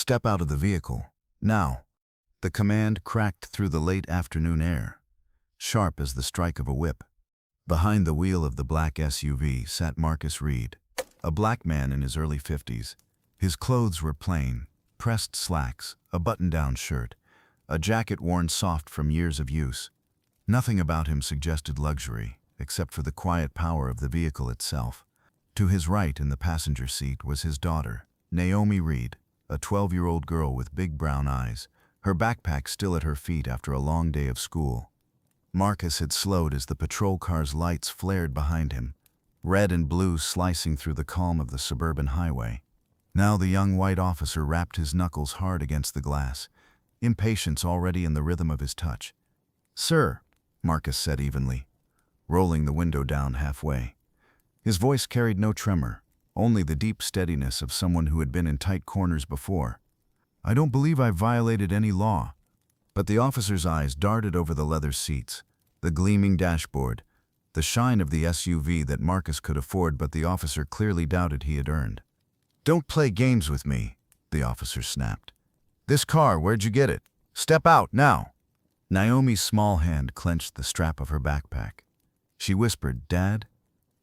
Step out of the vehicle. Now." The command cracked through the late afternoon air, sharp as the strike of a whip. Behind the wheel of the black SUV sat Marcus Reed, a black man in his early 50s. His clothes were plain, pressed slacks, a button-down shirt, a jacket worn soft from years of use. Nothing about him suggested luxury, except for the quiet power of the vehicle itself. To his right in the passenger seat was his daughter, Naomi Reed, a 12-year-old girl with big brown eyes, her backpack still at her feet after a long day of school. Marcus had slowed as the patrol car's lights flared behind him, red and blue slicing through the calm of the suburban highway. Now the young white officer rapped his knuckles hard against the glass, impatience already in the rhythm of his touch. "Sir," Marcus said evenly, rolling the window down halfway. His voice carried no tremor, only the deep steadiness of someone who had been in tight corners before. "I don't believe I've violated any law." But the officer's eyes darted over the leather seats, the gleaming dashboard, the shine of the SUV that Marcus could afford but the officer clearly doubted he had earned. "Don't play games with me," the officer snapped. "This car, where'd you get it? Step out, now!" Naomi's small hand clenched the strap of her backpack. She whispered, "Dad?"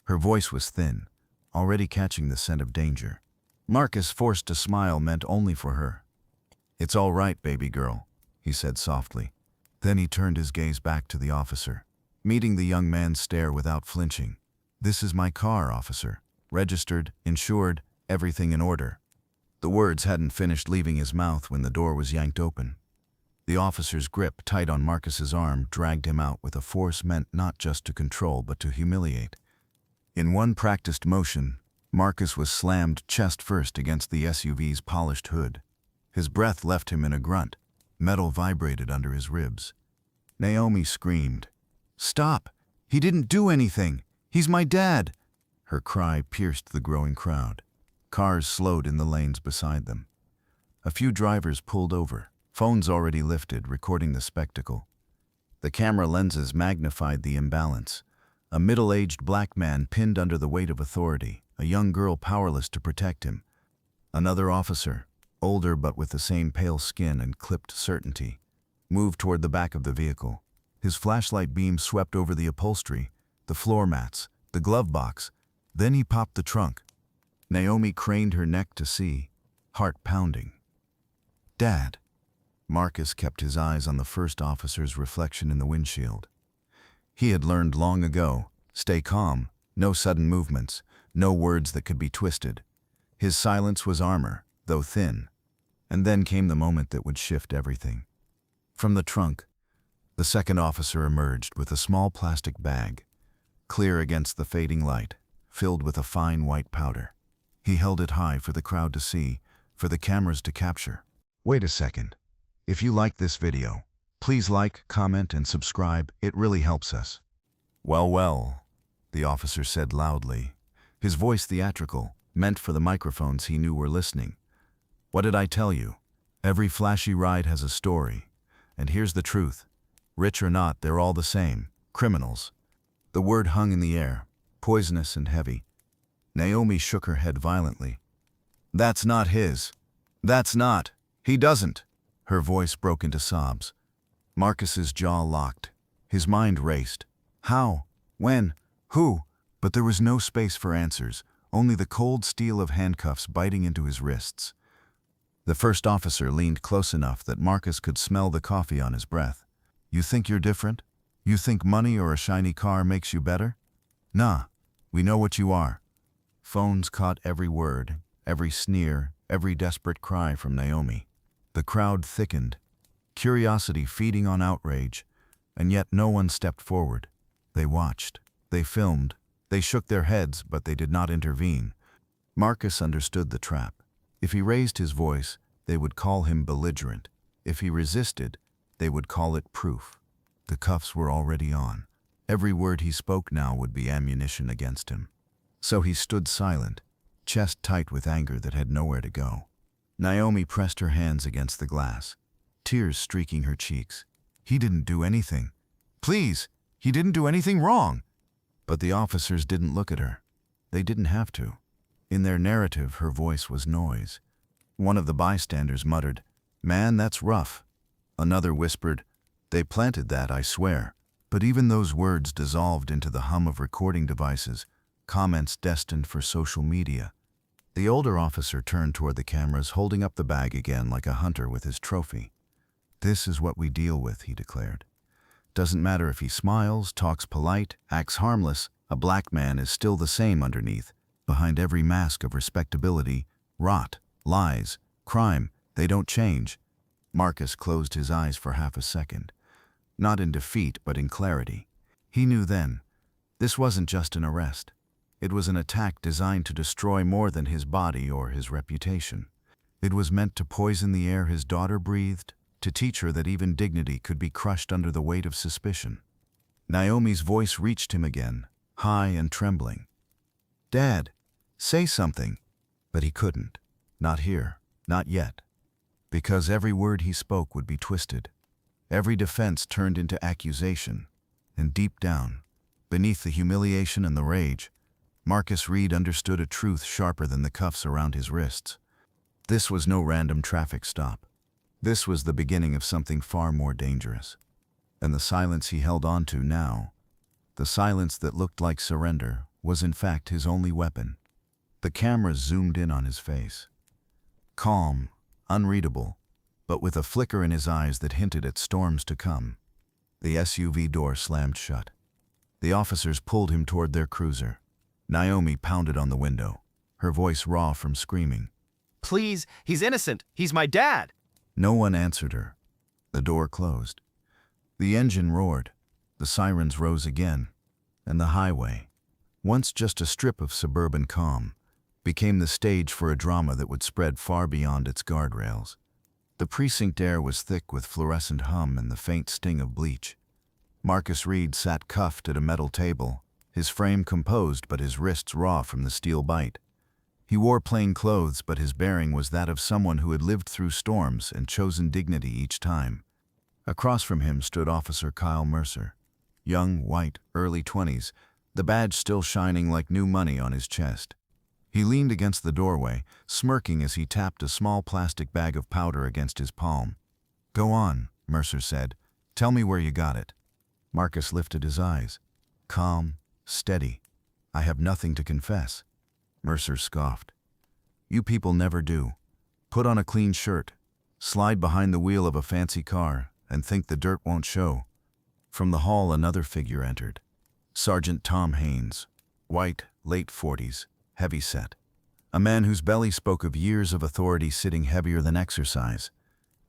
Her voice was thin, already catching the scent of danger. Marcus forced a smile meant only for her. "It's all right, baby girl," he said softly. Then he turned his gaze back to the officer, meeting the young man's stare without flinching. "This is my car, officer. Registered, insured, everything in order." The words hadn't finished leaving his mouth when the door was yanked open. The officer's grip, tight on Marcus's arm, dragged him out with a force meant not just to control but to humiliate. In one practiced motion, Marcus was slammed chest first against the SUV's polished hood. His breath left him in a grunt. Metal vibrated under his ribs. Naomi screamed, "Stop! He didn't do anything! He's my dad!" Her cry pierced the growing crowd. Cars slowed in the lanes beside them. A few drivers pulled over, phones already lifted, recording the spectacle. The camera lenses magnified the imbalance. A middle-aged black man pinned under the weight of authority, a young girl powerless to protect him. Another officer, older but with the same pale skin and clipped certainty, moved toward the back of the vehicle. His flashlight beam swept over the upholstery, the floor mats, the glove box. Then he popped the trunk. Naomi craned her neck to see, heart pounding. "Dad." Marcus kept his eyes on the first officer's reflection in the windshield. He had learned long ago, stay calm, no sudden movements, no words that could be twisted. His silence was armor, though thin. And then came the moment that would shift everything. From the trunk, the second officer emerged with a small plastic bag, clear against the fading light, filled with a fine white powder. He held it high for the crowd to see, for the cameras to capture. "Wait a second. If you like this video, please like, comment, and subscribe. It really helps us." "Well, well," the officer said loudly, his voice theatrical, meant for the microphones he knew were listening. "What did I tell you? Every flashy ride has a story. And here's the truth. Rich or not, they're all the same. Criminals." The word hung in the air, poisonous and heavy. Naomi shook her head violently. "That's not his. That's not. He doesn't." Her voice broke into sobs. Marcus's jaw locked. His mind raced. How? When? Who? But there was no space for answers, only the cold steel of handcuffs biting into his wrists. The first officer leaned close enough that Marcus could smell the coffee on his breath. "You think you're different? You think money or a shiny car makes you better? Nah, we know what you are." Phones caught every word, every sneer, every desperate cry from Naomi. The crowd thickened, curiosity feeding on outrage, and yet no one stepped forward. They watched, they filmed, they shook their heads, but they did not intervene. Marcus understood the trap. If he raised his voice, they would call him belligerent. If he resisted, they would call it proof. The cuffs were already on. Every word he spoke now would be ammunition against him. So he stood silent, chest tight with anger that had nowhere to go. Naomi pressed her hands against the glass, tears streaking her cheeks. "He didn't do anything. Please, he didn't do anything wrong." But the officers didn't look at her. They didn't have to. In their narrative, her voice was noise. One of the bystanders muttered, "Man, that's rough." Another whispered, "They planted that, I swear." But even those words dissolved into the hum of recording devices, comments destined for social media. The older officer turned toward the cameras, holding up the bag again like a hunter with his trophy. "This is what we deal with," he declared. "Doesn't matter if he smiles, talks polite, acts harmless, a black man is still the same underneath. Behind every mask of respectability, rot, lies, crime, they don't change." Marcus closed his eyes for half a second. Not in defeat, but in clarity. He knew then, this wasn't just an arrest. It was an attack designed to destroy more than his body or his reputation. It was meant to poison the air his daughter breathed, to teach her that even dignity could be crushed under the weight of suspicion. Naomi's voice reached him again, high and trembling. "Dad, say something." But he couldn't. Not here. Not yet. Because every word he spoke would be twisted. Every defense turned into accusation. And deep down, beneath the humiliation and the rage, Marcus Reed understood a truth sharper than the cuffs around his wrists. This was no random traffic stop. This was the beginning of something far more dangerous. And the silence he held on to now, the silence that looked like surrender, was in fact his only weapon. The cameras zoomed in on his face. Calm, unreadable, but with a flicker in his eyes that hinted at storms to come. The SUV door slammed shut. The officers pulled him toward their cruiser. Naomi pounded on the window, her voice raw from screaming. "Please, he's innocent. He's my dad." No one answered her. The door closed. The engine roared. The sirens rose again. And the highway, once just a strip of suburban calm, became the stage for a drama that would spread far beyond its guardrails. The precinct air was thick with fluorescent hum and the faint sting of bleach. Marcus Reed sat cuffed at a metal table, his frame composed but his wrists raw from the steel bite. He wore plain clothes, but his bearing was that of someone who had lived through storms and chosen dignity each time. Across from him stood Officer Kyle Mercer, young, white, early 20s, the badge still shining like new money on his chest. He leaned against the doorway, smirking as he tapped a small plastic bag of powder against his palm. "Go on," Mercer said. "Tell me where you got it." Marcus lifted his eyes. Calm, steady. "I have nothing to confess." Mercer scoffed. "You people never do. Put on a clean shirt, slide behind the wheel of a fancy car, and think the dirt won't show." From the hall another figure entered. Sergeant Tom Haynes, white, late 40s, heavy-set. A man whose belly spoke of years of authority sitting heavier than exercise.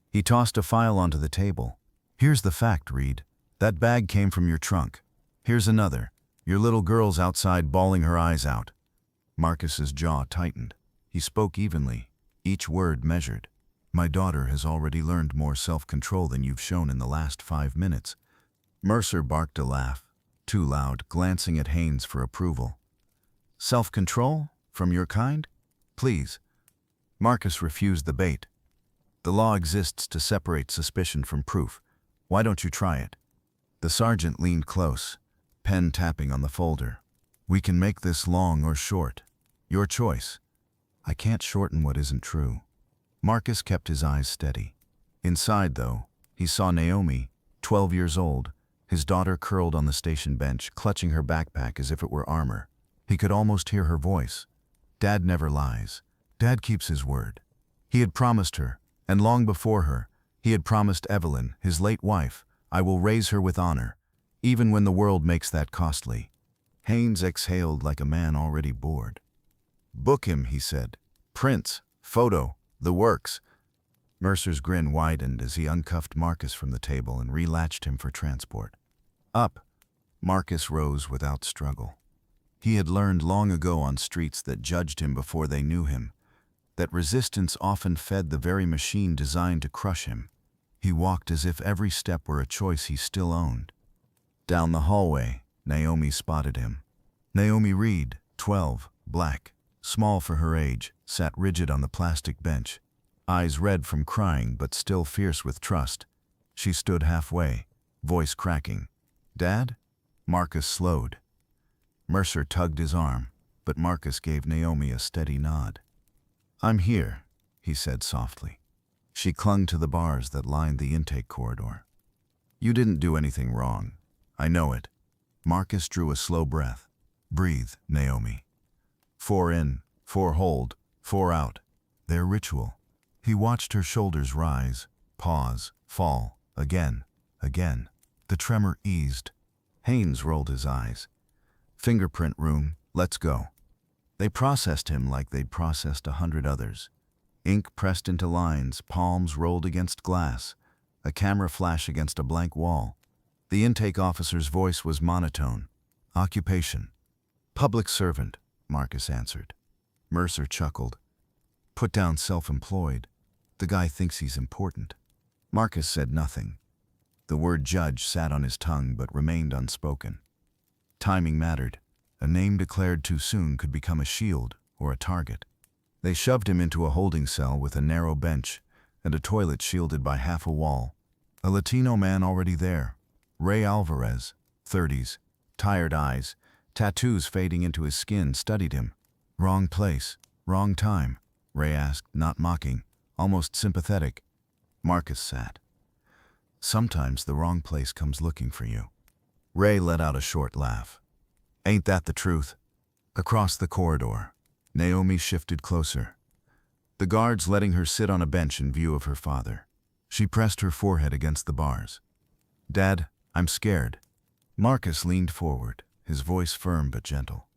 He tossed a file onto the table. "Here's the fact, Reed. That bag came from your trunk. Here's another. Your little girl's outside bawling her eyes out." Marcus's jaw tightened. He spoke evenly, each word measured. "My daughter has already learned more self-control than you've shown in the last 5 minutes." Mercer barked a laugh, too loud, glancing at Haynes for approval. "Self-control? From your kind? Please." Marcus refused the bait. "The law exists to separate suspicion from proof. Why don't you try it?" The sergeant leaned close, pen tapping on the folder. "We can make this long or short. Your choice." "I can't shorten what isn't true." Marcus kept his eyes steady. Inside, though, he saw Naomi, 12 years old, his daughter curled on the station bench, clutching her backpack as if it were armor. He could almost hear her voice. "Dad never lies. Dad keeps his word." He had promised her, and long before her, he had promised Evelyn, his late wife, "I will raise her with honor, even when the world makes that costly." Haynes exhaled like a man already bored. "Book him," he said. "Prints, photo, the works." Mercer's grin widened as he uncuffed Marcus from the table and relatched him for transport. "Up." Marcus rose without struggle. He had learned long ago on streets that judged him before they knew him, that resistance often fed the very machine designed to crush him. He walked as if every step were a choice he still owned. Down the hallway, Naomi spotted him. Naomi Reed, 12, black, small for her age, sat rigid on the plastic bench, eyes red from crying but still fierce with trust. She stood halfway, voice cracking. "Dad?" Marcus slowed. Mercer tugged his arm, but Marcus gave Naomi a steady nod. "I'm here." he said softly. She clung to the bars that lined the intake corridor. You didn't do anything wrong. I know it. Marcus drew a slow breath. Breathe, Naomi. 4 in, 4 hold, 4 out. Their ritual. He watched her shoulders rise, pause, fall, again, again. The tremor eased. Haynes rolled his eyes. Fingerprint room, let's go. They processed him like they'd processed 100 others. Ink pressed into lines, palms rolled against glass, a camera flash against a blank wall. The intake officer's voice was monotone. Occupation. Public servant, Marcus answered. Mercer chuckled. Put down self-employed. The guy thinks he's important. Marcus said nothing. The word judge sat on his tongue but remained unspoken. Timing mattered. A name declared too soon could become a shield or a target. They shoved him into a holding cell with a narrow bench and a toilet shielded by half a wall. A Latino man already there, Ray Alvarez, 30s, tired eyes, tattoos fading into his skin, studied him. Wrong place, wrong time, Ray asked, not mocking, almost sympathetic. Marcus sat. Sometimes the wrong place comes looking for you. Ray let out a short laugh. Ain't that the truth? Across the corridor, Naomi shifted closer. The guards letting her sit on a bench in view of her father. She pressed her forehead against the bars. Dad, I'm scared. Marcus leaned forward, his voice firm but gentle.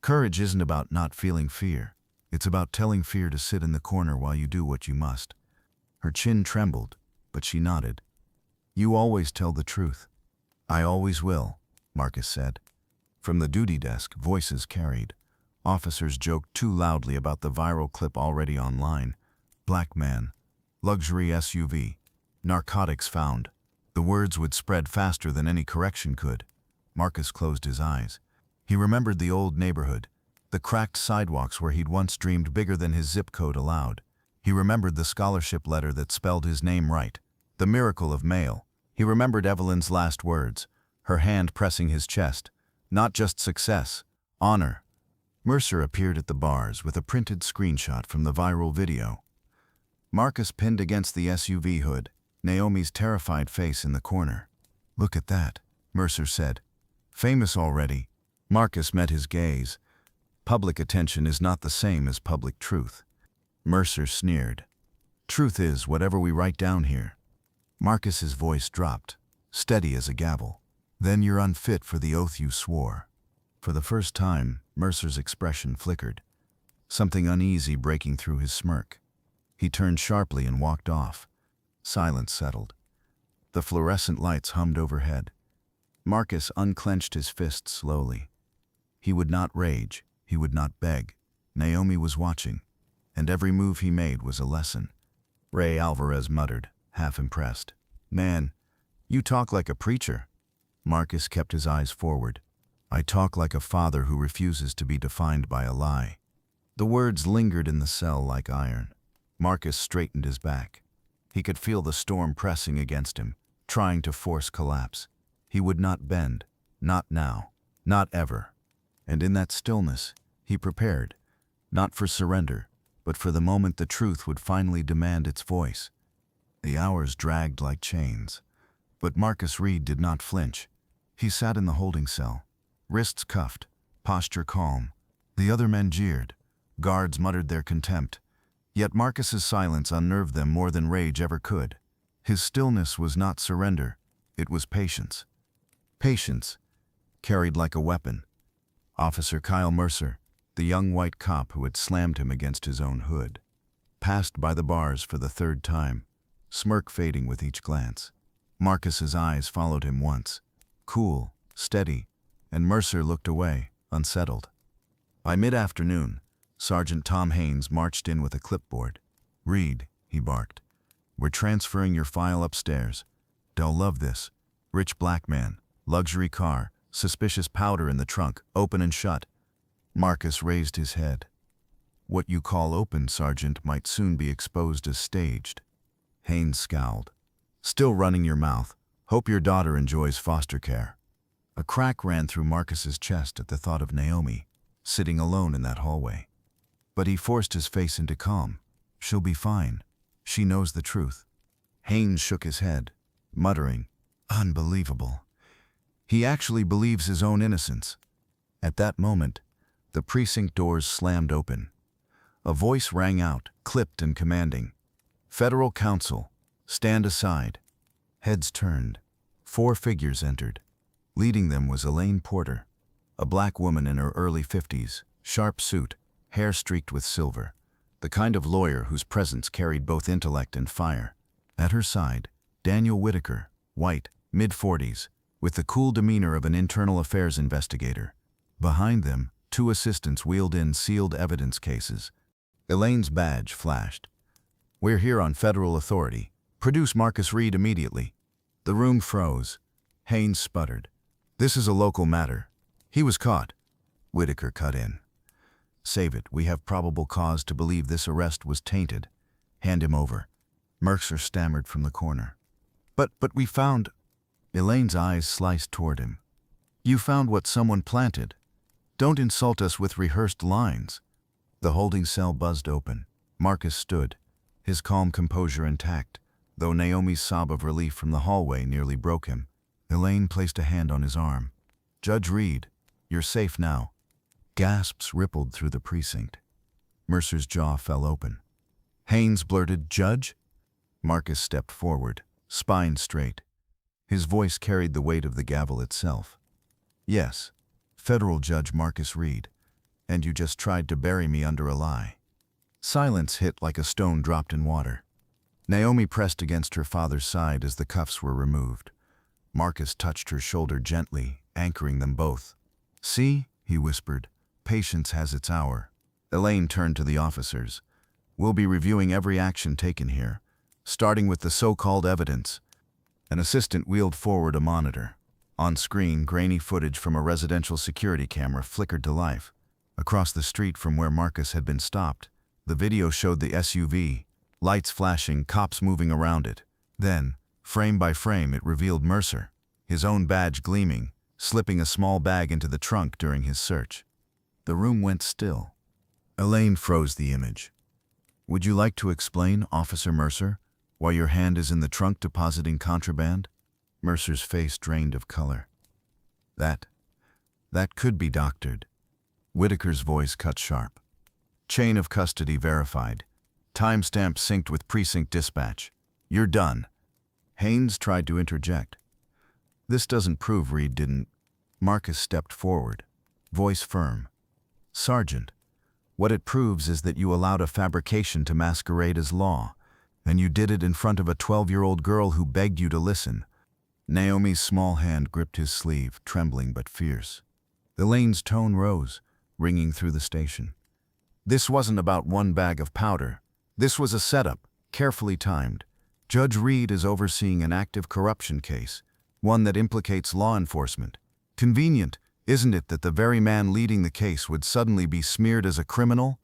Courage isn't about not feeling fear. It's about telling fear to sit in the corner while you do what you must. Her chin trembled, but she nodded. You always tell the truth. I always will, Marcus said. From the duty desk, voices carried. Officers joked too loudly about the viral clip already online. Black man, luxury SUV, narcotics found. The words would spread faster than any correction could. Marcus closed his eyes. He remembered the old neighborhood, the cracked sidewalks where he'd once dreamed bigger than his zip code allowed. He remembered the scholarship letter that spelled his name right, the miracle of mail. He remembered Evelyn's last words, her hand pressing his chest. Not just success, honor. Mercer appeared at the bars with a printed screenshot from the viral video. Marcus pinned against the SUV hood, Naomi's terrified face in the corner. Look at that, Mercer said. Famous already. Marcus met his gaze. Public attention is not the same as public truth. Mercer sneered. Truth is whatever we write down here. Marcus's voice dropped, steady as a gavel. Then you're unfit for the oath you swore. For the first time, Mercer's expression flickered, something uneasy breaking through his smirk. He turned sharply and walked off. Silence settled. The fluorescent lights hummed overhead. Marcus unclenched his fist slowly. He would not rage, he would not beg. Naomi was watching, and every move he made was a lesson. Ray Alvarez muttered, half impressed. Man, you talk like a preacher. Marcus kept his eyes forward. I talk like a father who refuses to be defined by a lie. The words lingered in the cell like iron. Marcus straightened his back. He could feel the storm pressing against him, trying to force collapse. He would not bend, not now, not ever. And in that stillness, he prepared, not for surrender, but for the moment the truth would finally demand its voice. The hours dragged like chains. But Marcus Reed did not flinch. He sat in the holding cell, wrists cuffed, posture calm. The other men jeered. Guards muttered their contempt. Yet Marcus's silence unnerved them more than rage ever could. His stillness was not surrender, it was patience. Patience, carried like a weapon. Officer Kyle Mercer, the young white cop who had slammed him against his own hood, passed by the bars for the third time, smirk fading with each glance. Marcus's eyes followed him once, cool, steady, and Mercer looked away, unsettled. By mid-afternoon, Sergeant Tom Haynes marched in with a clipboard. Read, he barked. We're transferring your file upstairs. They'll love this. Rich black man, luxury car, suspicious powder in the trunk, open and shut. Marcus raised his head. What you call open, Sergeant, might soon be exposed as staged. Haynes scowled. Still running your mouth. Hope your daughter enjoys foster care. A crack ran through Marcus's chest at the thought of Naomi, sitting alone in that hallway. But he forced his face into calm. She'll be fine. She knows the truth. Haynes shook his head, muttering, "Unbelievable." He actually believes his own innocence. At that moment, the precinct doors slammed open. A voice rang out, clipped and commanding. "Federal counsel, stand aside." Heads turned. 4 figures entered. Leading them was Elaine Porter, a black woman in her early 50s, sharp suit, hair streaked with silver, the kind of lawyer whose presence carried both intellect and fire. At her side, Daniel Whitaker, white, mid-40s, with the cool demeanor of an internal affairs investigator. Behind them, 2 assistants wheeled in sealed evidence cases. Elaine's badge flashed. "We're here on federal authority. Produce Marcus Reed immediately." The room froze. Haynes sputtered. "This is a local matter. He was caught." Whitaker cut in. "Save it. We have probable cause to believe this arrest was tainted. Hand him over." Mercer stammered from the corner. But we found—" Elaine's eyes sliced toward him. "You found what someone planted. Don't insult us with rehearsed lines." The holding cell buzzed open. Marcus stood, his calm composure intact, though Naomi's sob of relief from the hallway nearly broke him. Elaine placed a hand on his arm. "Judge Reed, you're safe now." Gasps rippled through the precinct. Mercer's jaw fell open. Haynes blurted, "Judge?" Marcus stepped forward, spine straight. His voice carried the weight of the gavel itself. "Yes, Federal Judge Marcus Reed, and you just tried to bury me under a lie." Silence hit like a stone dropped in water. Naomi pressed against her father's side as the cuffs were removed. Marcus touched her shoulder gently, anchoring them both. "See," he whispered, "patience has its hour." Elaine turned to the officers. "We'll be reviewing every action taken here, starting with the so-called evidence." An assistant wheeled forward a monitor. On screen, grainy footage from a residential security camera flickered to life. Across the street from where Marcus had been stopped, the video showed the SUV, lights flashing, cops moving around it. Then, frame by frame, it revealed Mercer, his own badge gleaming, slipping a small bag into the trunk during his search. The room went still. Elaine froze the image. "Would you like to explain, Officer Mercer, why your hand is in the trunk depositing contraband?" Mercer's face drained of color. That could be doctored." Whitaker's voice cut sharp. "Chain of custody verified. Timestamp synced with precinct dispatch. You're done." Haynes tried to interject. "This doesn't prove Reed didn't—" Marcus stepped forward, voice firm. "Sergeant, what it proves is that you allowed a fabrication to masquerade as law, and you did it in front of a 12-year-old girl who begged you to listen." Naomi's small hand gripped his sleeve, trembling but fierce. Elaine's tone rose, ringing through the station. "This wasn't about one bag of powder. This was a setup, carefully timed. Judge Reed is overseeing an active corruption case, one that implicates law enforcement. Convenient, isn't it, that the very man leading the case would suddenly be smeared as a criminal?"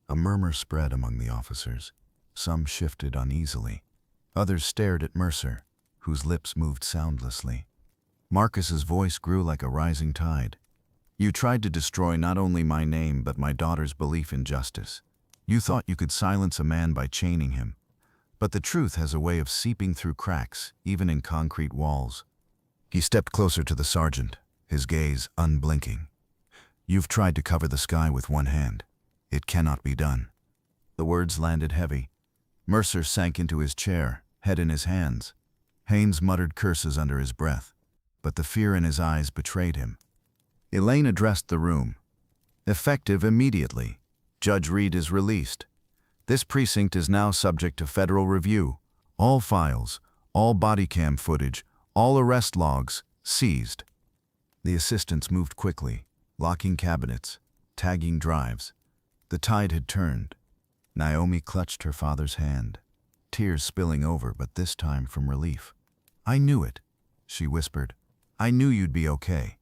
A murmur spread among the officers. Some shifted uneasily. Others stared at Mercer, whose lips moved soundlessly. Marcus's voice grew like a rising tide. "You tried to destroy not only my name but my daughter's belief in justice. You thought you could silence a man by chaining him. But the truth has a way of seeping through cracks, even in concrete walls." He stepped closer to the sergeant, his gaze unblinking. "You've tried to cover the sky with one hand. It cannot be done." The words landed heavy. Mercer sank into his chair, head in his hands. Haynes muttered curses under his breath, but the fear in his eyes betrayed him. Elaine addressed the room. "Effective immediately. Judge Reed is released. This precinct is now subject to federal review. All files, all body cam footage, all arrest logs, seized." The assistants moved quickly, locking cabinets, tagging drives. The tide had turned. Naomi clutched her father's hand, tears spilling over, but this time from relief. "I knew it," she whispered. "I knew you'd be okay."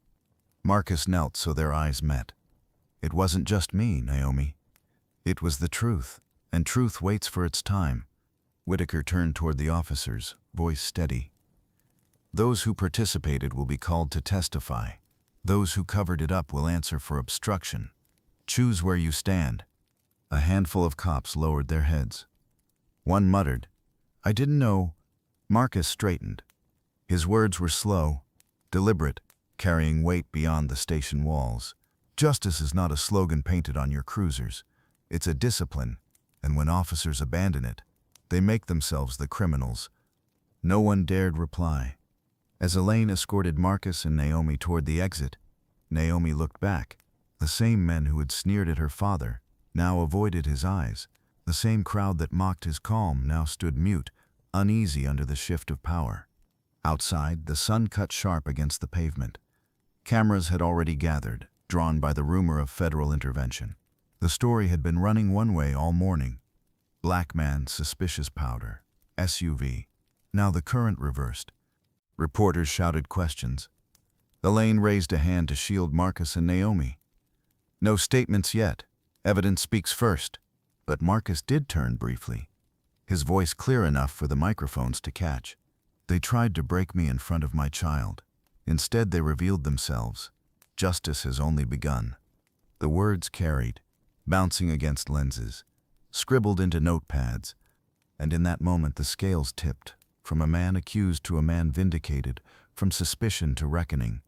Marcus knelt so their eyes met. "It wasn't just me, Naomi. It was the truth, and truth waits for its time." Whitaker turned toward the officers, voice steady. "Those who participated will be called to testify. Those who covered it up will answer for obstruction. Choose where you stand." A handful of cops lowered their heads. One muttered, "I didn't know." Marcus straightened. His words were slow, deliberate, carrying weight beyond the station walls. Justice is not a slogan painted on your cruisers. It's a discipline, and when officers abandon it, they make themselves the criminals. No one dared reply. As Elaine escorted Marcus and Naomi toward the exit, Naomi looked back. The same men who had sneered at her father now avoided his eyes. The same crowd that mocked his calm now stood mute, uneasy under the shift of power. Outside, the sun cut sharp against the pavement. Cameras had already gathered, drawn by the rumor of federal intervention. The story had been running one way all morning. Black man, suspicious powder, SUV. Now the current reversed. Reporters shouted questions. Elaine raised a hand to shield Marcus and Naomi. "No statements yet. Evidence speaks first." But Marcus did turn briefly, his voice clear enough for the microphones to catch. "They tried to break me in front of my child. Instead, they revealed themselves. Justice has only begun." The words carried, bouncing against lenses, scribbled into notepads, and in that moment the scales tipped, from a man accused to a man vindicated, from suspicion to reckoning.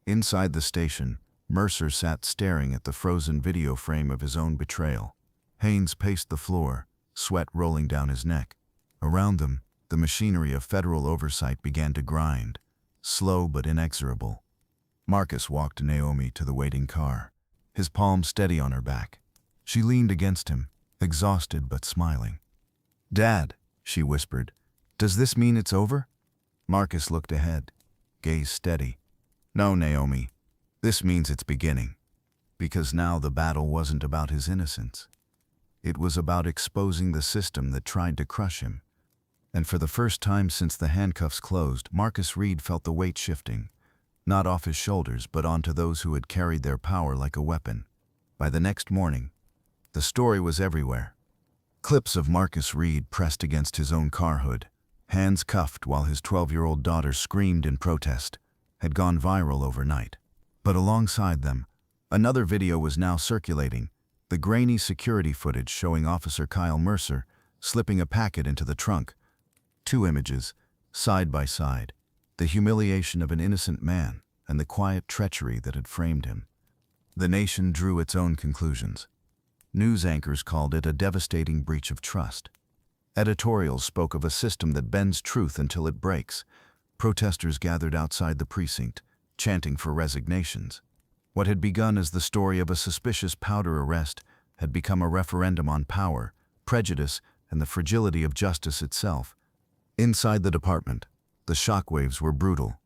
Inside the station, Mercer sat staring at the frozen video frame of his own betrayal. Haynes paced the floor, sweat rolling down his neck. Around them, the machinery of federal oversight began to grind, slow but inexorable. Marcus walked Naomi to the waiting car, his palm steady on her back. She leaned against him, exhausted but smiling. "Dad," she whispered, "does this mean it's over?" Marcus looked ahead, gaze steady. "No, Naomi, this means it's beginning." Because now the battle wasn't about his innocence. It was about exposing the system that tried to crush him. And for the first time since the handcuffs closed, Marcus Reed felt the weight shifting, not off his shoulders, but onto those who had carried their power like a weapon. By the next morning, the story was everywhere. Clips of Marcus Reed pressed against his own car hood, hands cuffed while his 12-year-old daughter screamed in protest, had gone viral overnight. But alongside them, another video was now circulating, the grainy security footage showing Officer Kyle Mercer slipping a packet into the trunk. Two images, side by side, the humiliation of an innocent man and the quiet treachery that had framed him. The nation drew its own conclusions. News anchors called it a devastating breach of trust. Editorials spoke of a system that bends truth until it breaks. Protesters gathered outside the precinct, chanting for resignations. What had begun as the story of a suspicious powder arrest had become a referendum on power, prejudice, and the fragility of justice itself. Inside the department, the shockwaves were brutal.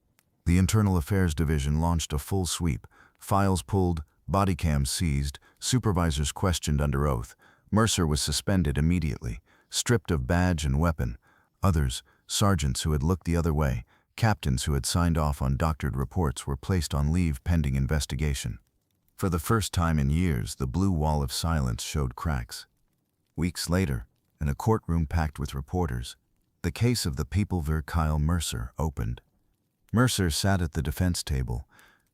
The Internal Affairs Division launched a full sweep, files pulled, body cams seized, supervisors questioned under oath. Mercer was suspended immediately, stripped of badge and weapon. Others, sergeants who had looked the other way, captains who had signed off on doctored reports, were placed on leave pending investigation. For the first time in years, the blue wall of silence showed cracks. Weeks later, in a courtroom packed with reporters, the case of the People v. Kyle Mercer opened. Mercer sat at the defense table,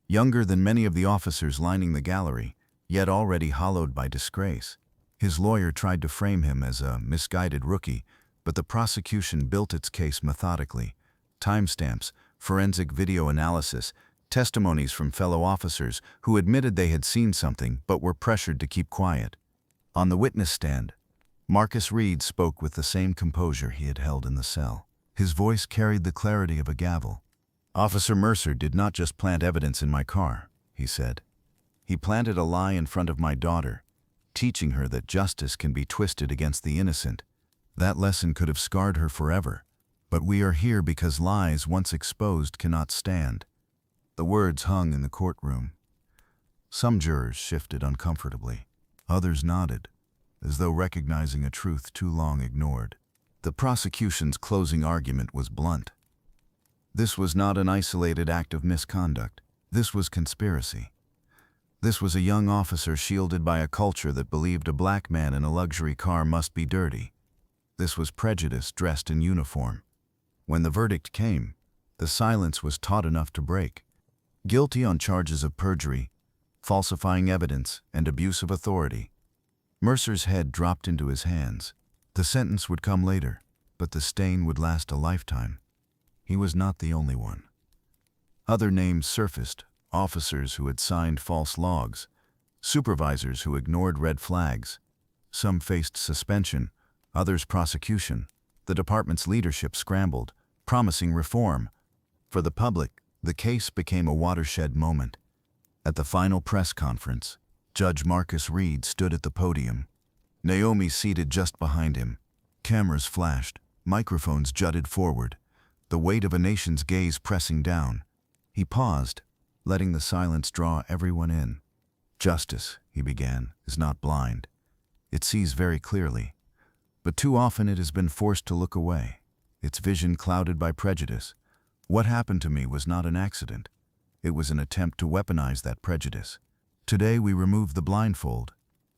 younger than many of the officers lining the gallery, yet already hollowed by disgrace. His lawyer tried to frame him as a misguided rookie, but the prosecution built its case methodically. Timestamps, forensic video analysis, testimonies from fellow officers who admitted they had seen something but were pressured to keep quiet. On the witness stand, Marcus Reed spoke with the same composure he had held in the cell. His voice carried the clarity of a gavel. "Officer Mercer did not just plant evidence in my car," he said. "He planted a lie in front of my daughter, teaching her that justice can be twisted against the innocent. That lesson could have scarred her forever. But we are here because lies once exposed cannot stand." The words hung in the courtroom. Some jurors shifted uncomfortably. Others nodded, as though recognizing a truth too long ignored. The prosecution's closing argument was blunt. This was not an isolated act of misconduct. This was conspiracy. This was a young officer shielded by a culture that believed a black man in a luxury car must be dirty. This was prejudice dressed in uniform. When the verdict came, the silence was taut enough to break. Guilty on charges of perjury, falsifying evidence, and abuse of authority. Mercer's head dropped into his hands. The sentence would come later, but the stain would last a lifetime. He was not the only one. Other names surfaced: officers who had signed false logs, supervisors who ignored red flags. Some faced suspension, others prosecution. The department's leadership scrambled, promising reform. For the public, the case became a watershed moment. At the final press conference, Judge Marcus Reed stood at the podium. Naomi seated just behind him. Cameras flashed, microphones jutted forward, the weight of a nation's gaze pressing down. He paused, letting the silence draw everyone in. "Justice," he began, "is not blind. It sees very clearly. But too often it has been forced to look away, its vision clouded by prejudice. What happened to me was not an accident. It was an attempt to weaponize that prejudice. Today we remove the blindfold.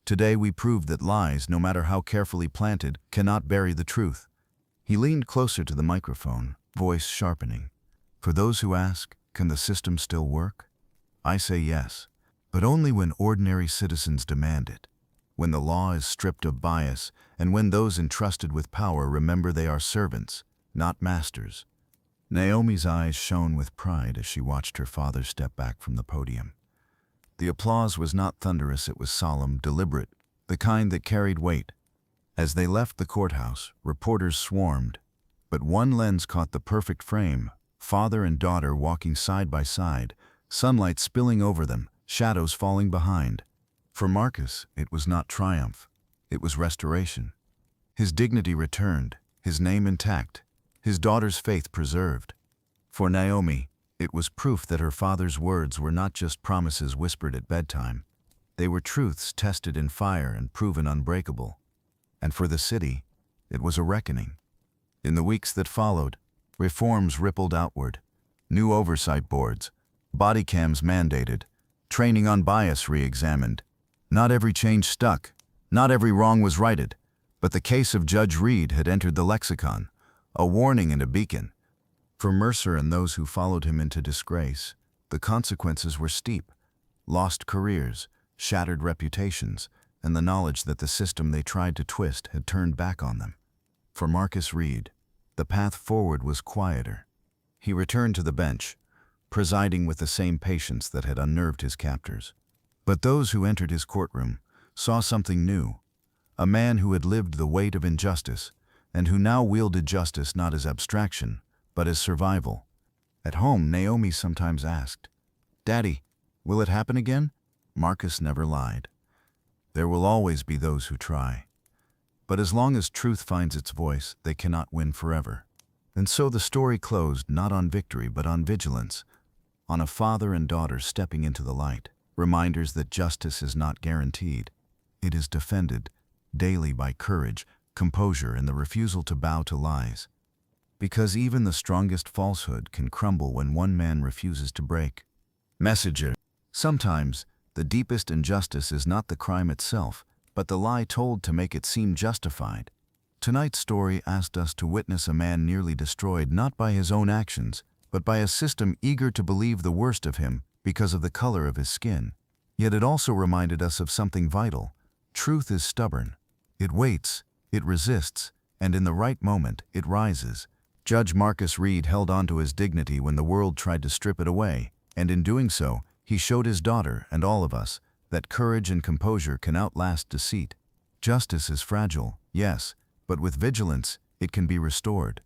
Today we prove that lies, no matter how carefully planted, cannot bury the truth." He leaned closer to the microphone, voice sharpening. "For those who ask, can the system still work? I say yes, but only when ordinary citizens demand it, when the law is stripped of bias, and when those entrusted with power remember they are servants, not masters." Naomi's eyes shone with pride as she watched her father step back from the podium. The applause was not thunderous, it was solemn, deliberate, the kind that carried weight. As they left the courthouse, reporters swarmed, but one lens caught the perfect frame: father and daughter walking side by side, sunlight spilling over them, shadows falling behind. For Marcus, it was not triumph, it was restoration. His dignity returned, his name intact, his daughter's faith preserved. For Naomi, it was proof that her father's words were not just promises whispered at bedtime. They were truths tested in fire and proven unbreakable. And for the city, it was a reckoning. In the weeks that followed, reforms rippled outward. New oversight boards, body cams mandated, training on bias re-examined. Not every change stuck, not every wrong was righted, but the case of Judge Reed had entered the lexicon, a warning and a beacon. For Mercer and those who followed him into disgrace, the consequences were steep: lost careers, shattered reputations, and the knowledge that the system they tried to twist had turned back on them. For Marcus Reed, the path forward was quieter. He returned to the bench, presiding with the same patience that had unnerved his captors. But those who entered his courtroom saw something new: a man who had lived the weight of injustice, and who now wielded justice not as abstraction, but as survival. At home, Naomi sometimes asked, "Daddy, will it happen again?" Marcus never lied. There will always be those who try. But as long as truth finds its voice, they cannot win forever. And so the story closed not on victory but on vigilance, on a father and daughter stepping into the light, reminders that justice is not guaranteed. It is defended daily by courage, composure, and the refusal to bow to lies. Because even the strongest falsehood can crumble when one man refuses to break. Messenger. Sometimes, the deepest injustice is not the crime itself, but the lie told to make it seem justified. Tonight's story asked us to witness a man nearly destroyed not by his own actions, but by a system eager to believe the worst of him because of the color of his skin. Yet it also reminded us of something vital. Truth is stubborn. It waits, it resists, and in the right moment, it rises. Judge Marcus Reed held on to his dignity when the world tried to strip it away, and in doing so, he showed his daughter and all of us that courage and composure can outlast deceit. Justice is fragile, yes, but with vigilance, it can be restored.